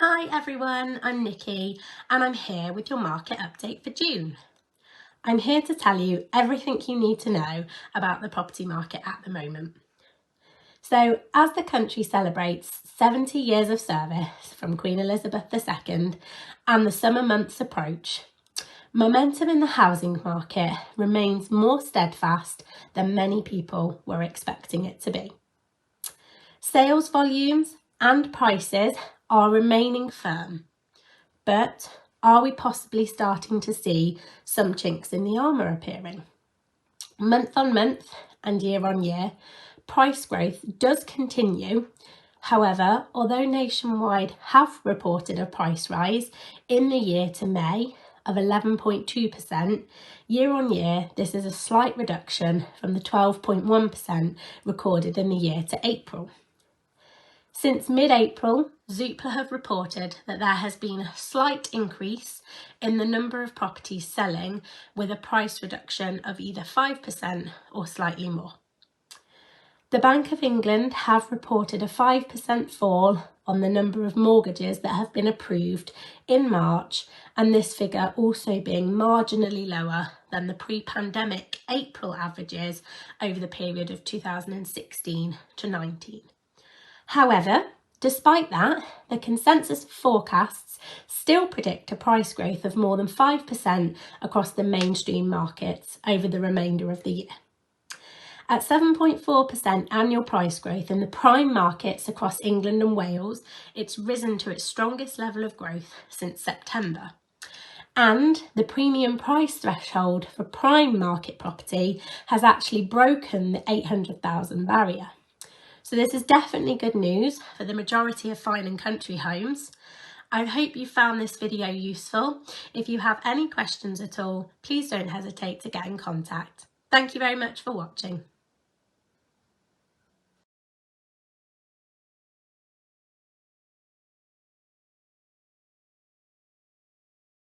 Hi everyone, I'm Nikki and I'm here with your market update for June. I'm here to tell you everything you need to know about the property market at the moment. So as the country celebrates 70 years of service from Queen Elizabeth II and the summer months approach, momentum in the housing market remains more steadfast than many people were expecting it to be. Sales volumes and prices are remaining firm, but are we possibly starting to see some chinks in the armour appearing? Month on month and year on year, price growth does continue. However, although Nationwide have reported a price rise in the year to May of 11.2%, year on year, this is a slight reduction from the 12.1% recorded in the year to April. Since mid-April, Zoopla have reported that there has been a slight increase in the number of properties selling with a price reduction of either 5% or slightly more. The Bank of England have reported a 5% fall on the number of mortgages that have been approved in March, and this figure also being marginally lower than the pre-pandemic April averages over the period of 2016 to 19. However, despite that, the consensus forecasts still predict a price growth of more than 5% across the mainstream markets over the remainder of the year. At 7.4% annual price growth in the prime markets across England and Wales, it's risen to its strongest level of growth since September. And the premium price threshold for prime market property has actually broken the 800,000 barrier. So this is definitely good news for the majority of fine and country homes. I hope you found this video useful. If you have any questions at all, please don't hesitate to get in contact. Thank you very much for watching.